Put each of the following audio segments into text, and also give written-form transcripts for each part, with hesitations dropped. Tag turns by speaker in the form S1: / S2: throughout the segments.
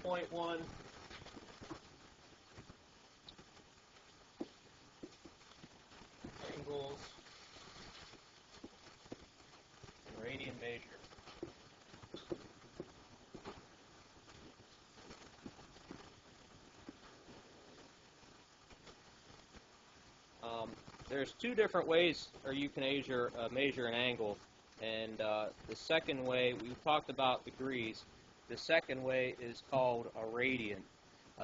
S1: 0.1 angles in radian measure. There's two different ways, or you can measure an angle. And the second way, we've talked about degrees. The second way is called a radian.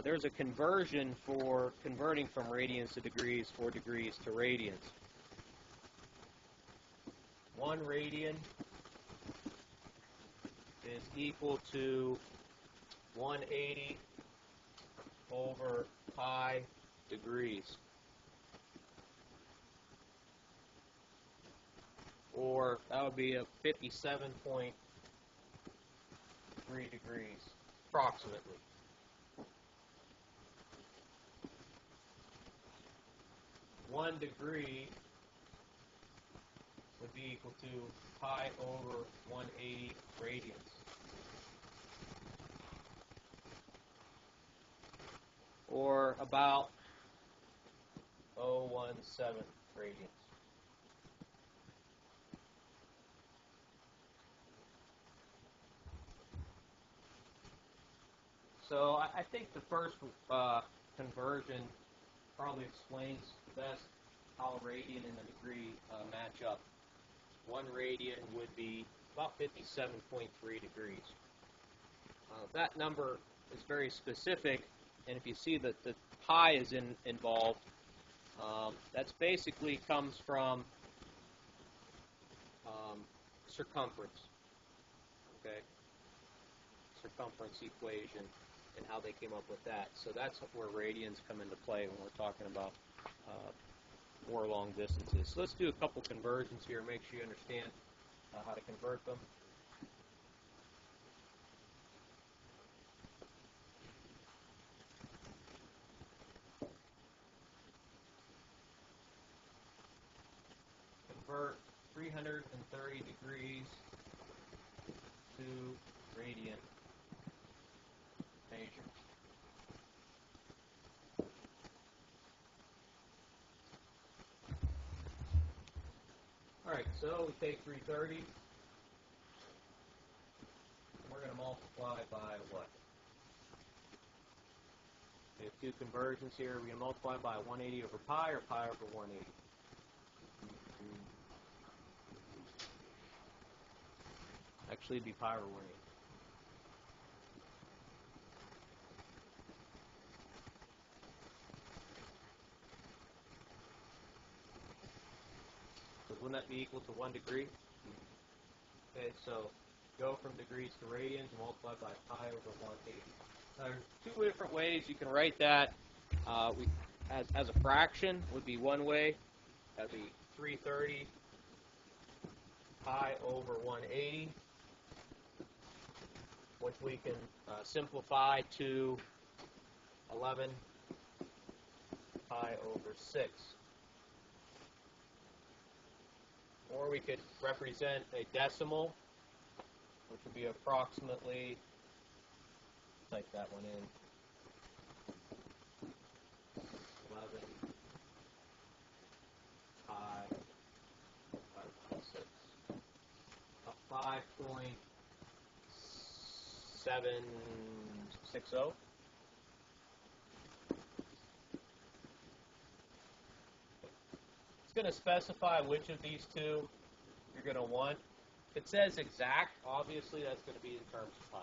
S1: There's a conversion for converting from radians to degrees or degrees to radians. 1 radian is equal to 180 over pi degrees. Or that would be a 57.3 degrees, approximately. One degree would be equal to pi over 180 radians. Or about 0.17 radians. So I think the first conversion probably explains best how a radian and a degree match up. 1 radian would be about 57.3 degrees. That number is very specific, and if you see that the pi is involved, that's basically comes from circumference. Okay, circumference equation, and how they came up with that. So that's where radians come into play when we're talking about more long distances. So let's do a couple conversions here, make sure you understand how to convert them. Convert 330 degrees to radian measure. Alright, so we take 330, and we're going to multiply by what? We have two conversions here. We're going to multiply by 180 over pi or pi over 180. Actually, it'd be pi over 180. So wouldn't that be equal to 1 degree? Okay, so go from degrees to radians and multiply by pi over 180. Now, there's two different ways you can write that. As a fraction would be one way. That'd be 330 pi over 180, which we can simplify to 11 pi over 6. Or we could represent a decimal, which would be approximately, type that one in, 11 pi over 6. 5.760. It's going to specify which of these two you're going to want. If it says exact, obviously that's going to be in terms of pi.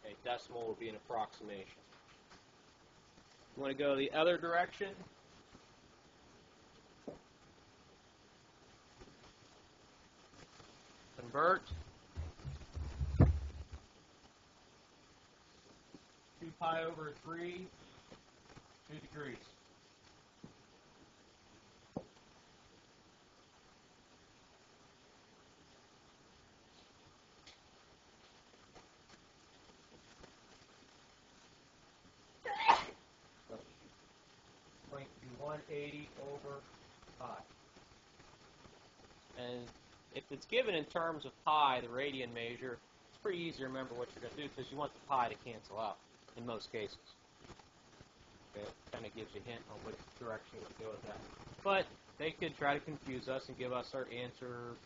S1: Okay, decimal will be an approximation. You want to go the other direction? Convert 2 pi over 3 2 degrees. Going to be 180 over pi. And if it's given in terms of pi, the radian measure, It's pretty easy to remember what you're going to do because you want the pi to cancel out in most cases. Okay, it kind of gives you a hint on which direction to go with that. But they could try to confuse us and give us our answer,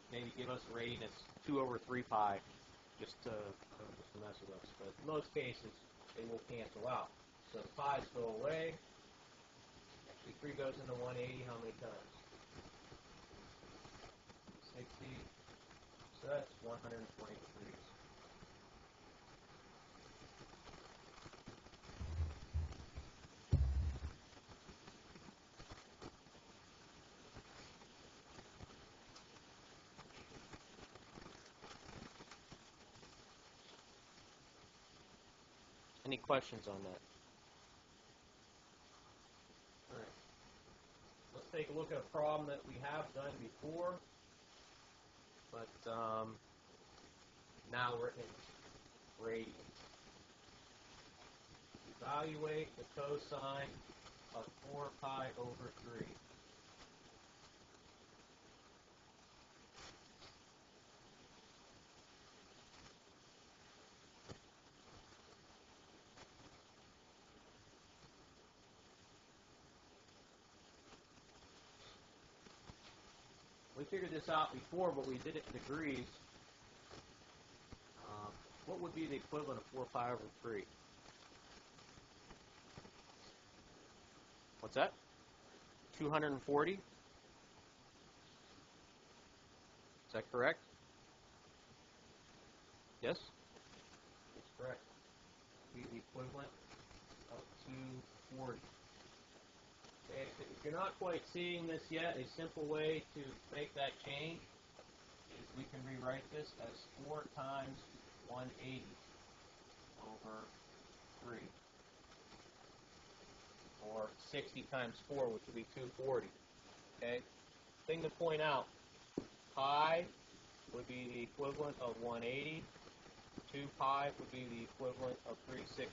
S1: maybe give us a rating that's 2 over 3 pi just to mess with us. But in most cases, they will cancel out. So the pi's go away. Actually, 3 goes into 180 how many times? 60. So that's 120 degrees. Any questions on that? All right. Let's take a look at a problem that we have done before, but now we're in radians. Evaluate the cosine of 4 pi over 3. We figured this out before, but we did it in degrees. What would be the equivalent of 4 pi over 3? What's that? 240? Is that correct? Yes? That's correct. Be the equivalent of 240. Okay, if you're not quite seeing this yet, a simple way to make that change is we can rewrite this as 4 times 180 over 3. Or 60 times 4, which would be 240. Okay? Thing to point out, pi would be the equivalent of 180. 2 pi would be the equivalent of 360.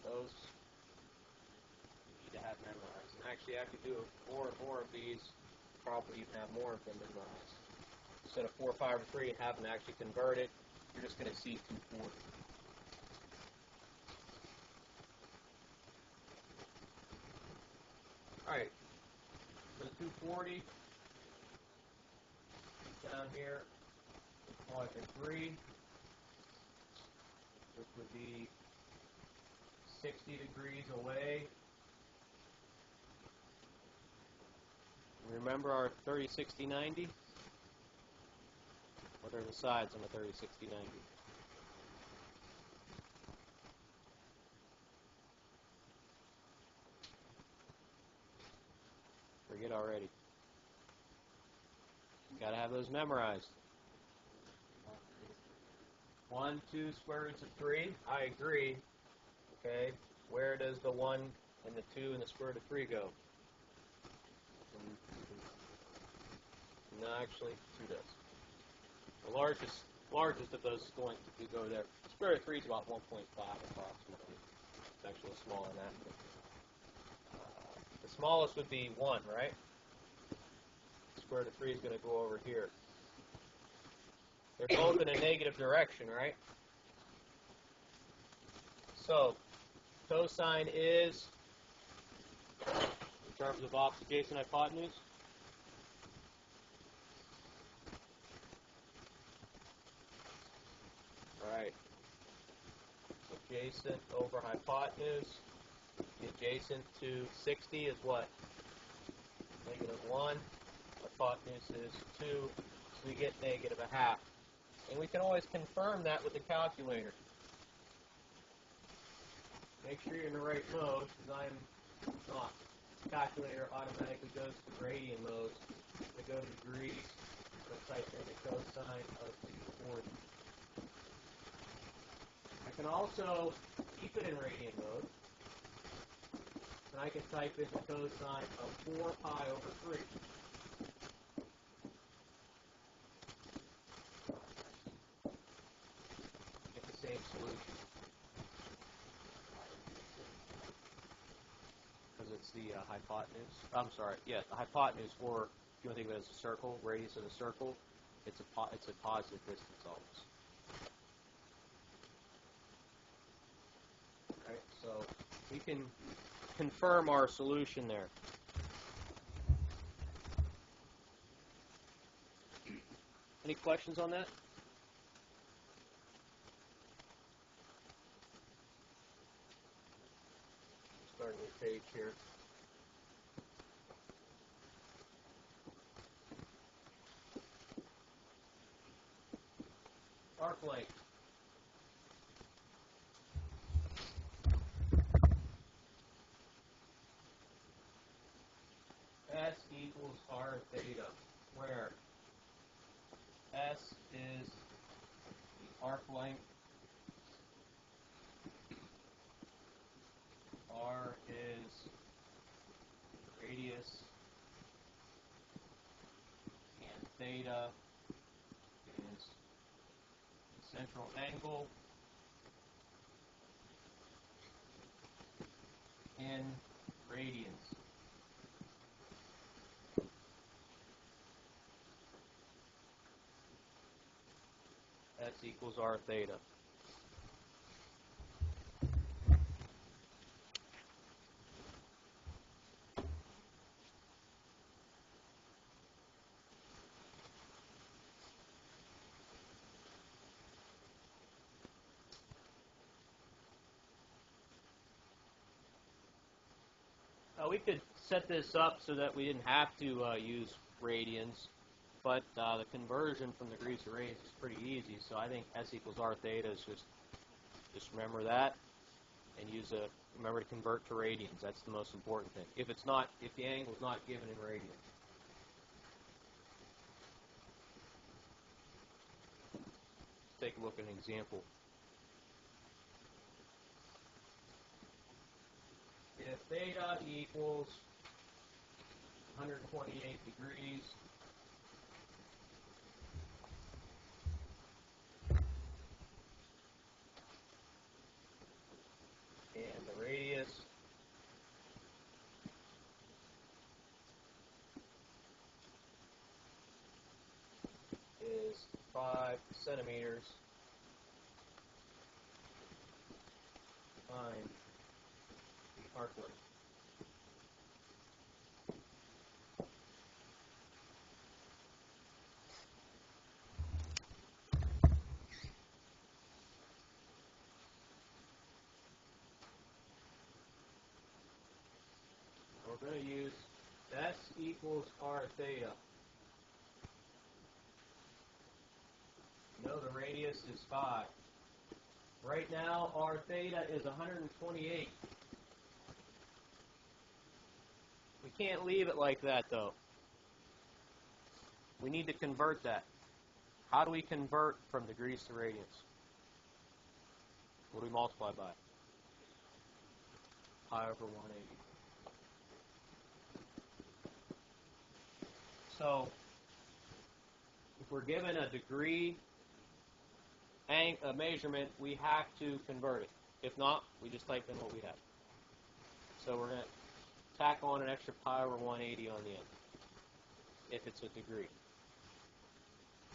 S1: Those you need to have memorized. And actually, I could do more and more of these, probably even have more of them memorized. Instead of 4 pi over 3 and having to actually convert it, you're just going to see 240. Alright, so 240 down here, quadrant 3, which would be 60 degrees away. Remember our 30, 60, 90? What are the sides on the 30, 60, 90? Forget already. Got to have those memorized. 1, 2 square roots of 3. I agree. Okay. Where does the 1 and the 2 and the square root of 3 go? No, actually, 2 does. The largest of those is going to go there. Square root of 3 is about 1.5 approximately. It's actually smaller than that. The smallest would be 1, right? Square root of 3 is going to go over here. They're both in a negative direction, right? So, cosine is, in terms of opposite adjacent hypotenuse, right? Adjacent over hypotenuse. The adjacent to 60 is what? Negative 1. Hypotenuse is 2. So we get negative a half. And we can always confirm that with the calculator. Make sure you're in the right mode, because I'm not. The calculator automatically goes to radian mode. To go to degrees, let's type in the cosine of 240. I can also keep it in radian mode. And I can type in the cosine of 4 pi over 3. Get the same solution. Because it's the hypotenuse. I'm sorry, yeah, the hypotenuse, or if you want to think of it as a circle, radius of the circle, it's a positive distance always. Right, so we can confirm our solution there. Any questions on that? Starting the page here. Arc length. S equals r theta, where S is the arc length, R is radius, and theta is the central angle in radians. S equals r theta. We could set this up so that we didn't have to use radians, but the conversion from degrees to radians is pretty easy. So I think S equals r theta is just remember that, and remember to convert to radians. That's the most important thing. If the angle is not given in radians. Let's take a look at an example. If theta equals 128 degrees, and the radius is 5 centimeters, find the arc length. We're going to use S equals r theta. You know the radius is 5. Right now, r theta is 128. We can't leave it like that, though. We need to convert that. How do we convert from degrees to radians? What do we multiply by? Pi over 180. So, if we're given a degree a measurement, we have to convert it. If not, we just type in what we have. So we're going to tack on an extra pi over 180 on the end, if it's a degree.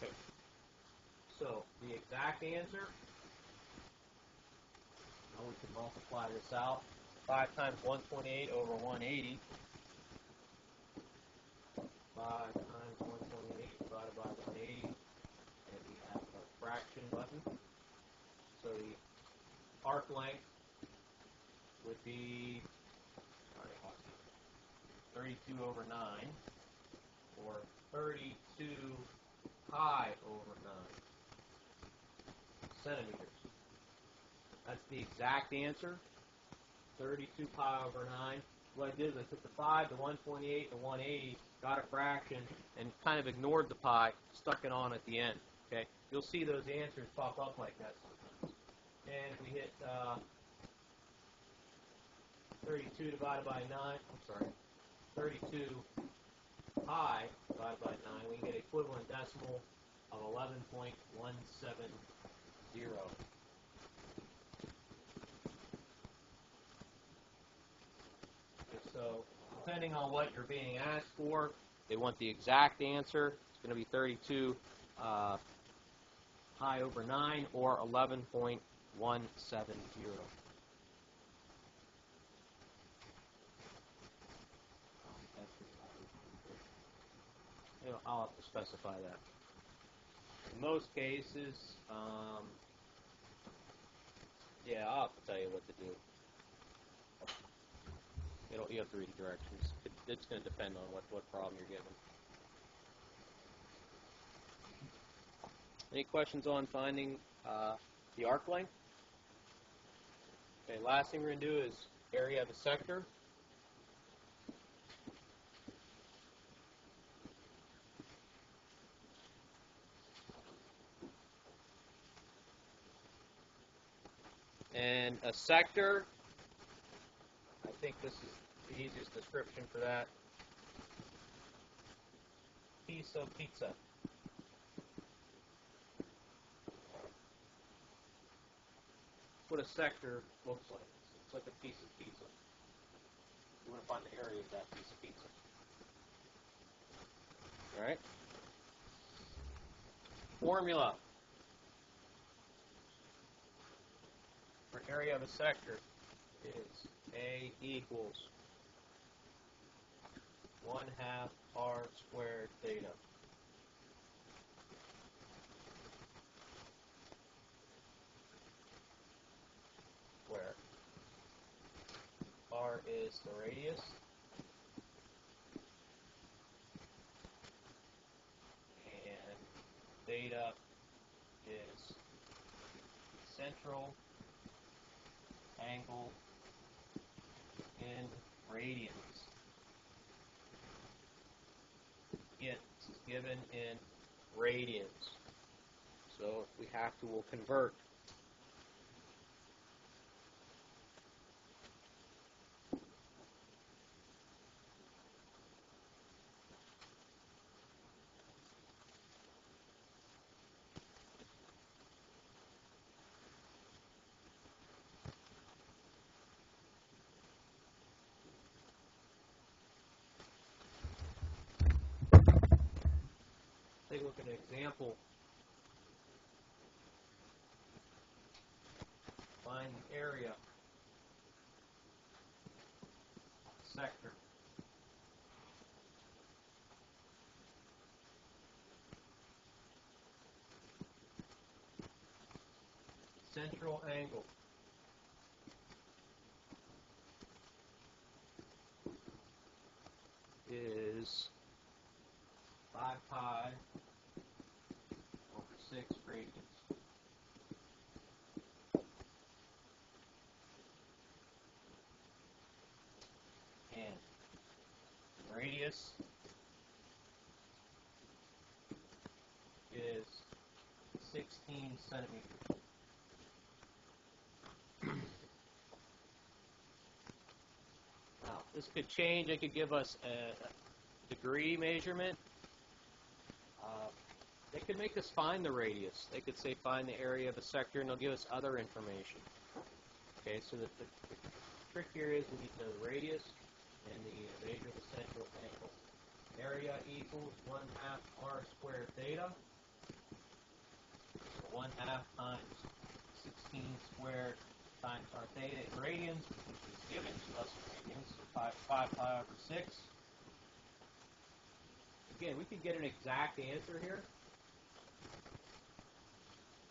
S1: Okay. So the exact answer, now we can multiply this out. 5 times 128 over 180. 5 times 128 divided by 180. And we have a fraction button. So the arc length would be 32 over 9, or 32 pi over 9 centimeters. That's the exact answer, 32 pi over 9. What I did is I took the 5, the 128, the 180, got a fraction, and kind of ignored the pi, stuck it on at the end. Okay, you'll see those answers pop up like that sometimes. And we hit 32 divided by 9, 32 pi divided by 9, we can get equivalent decimal of 11.170. So, depending on what you're being asked for, they want the exact answer. It's going to be 32 pi over 9, or 11.170. I'll have to specify that. In most cases, yeah, I'll have to tell you what to do. You have to read the directions. It's going to depend on what problem you're given. Any questions on finding the arc length? Okay, last thing we're going to do is area of a sector. And a sector, I think this is the easiest description for that. Piece of pizza. That's what a sector looks like. It's like a piece of pizza. You want to find the area of that piece of pizza. All right? Formula for area of a sector is A equals 1/2 r squared theta. Where r is the radius and theta is central angle in radians. It's given in radians. So if we have to, we'll convert. Take a look at an example. Find the area, sector. Central angle is 5 pi over 6 radians. And radius is 16 centimeters. Now, this could change. It could give us a degree measurement. They could make us find the radius. They could say find the area of a sector, and they'll give us other information. Okay, so the trick here is we need the radius and the measure of the central angle. Area equals 1/2 r squared theta. So 1/2 times 16 squared times our theta in radians, which is given to us in radians, so 5 pi over 6. Again, we could get an exact answer here.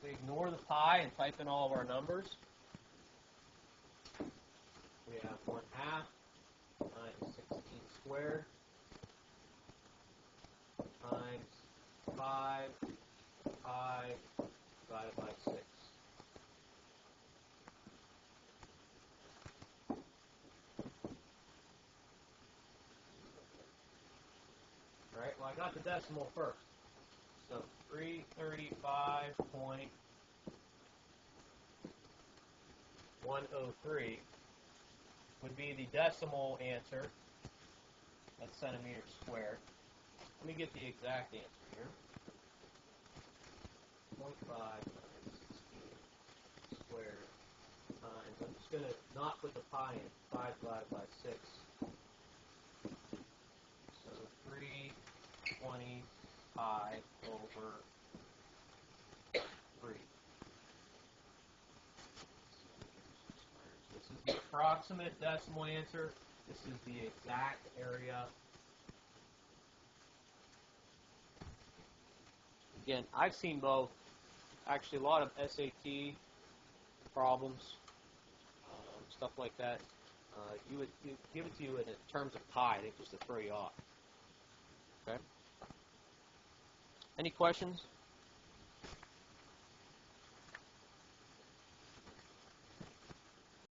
S1: We ignore the pi and type in all of our numbers. We have 1/2 times 16 squared times 5 pi divided by 6. All right, well, I got the decimal first. So 335.103 would be the decimal answer. That's centimeters squared. Let me get the exact answer here. 0.5 times 16 squared times, I'm just going to not put the pi in, 5 divided by 6. So 320 pi over approximate decimal answer. This is the exact area. Again, I've seen both. Actually, a lot of SAT problems, stuff like that. You would give it to you in terms of pi, I think, just to throw you off. Okay. Any questions?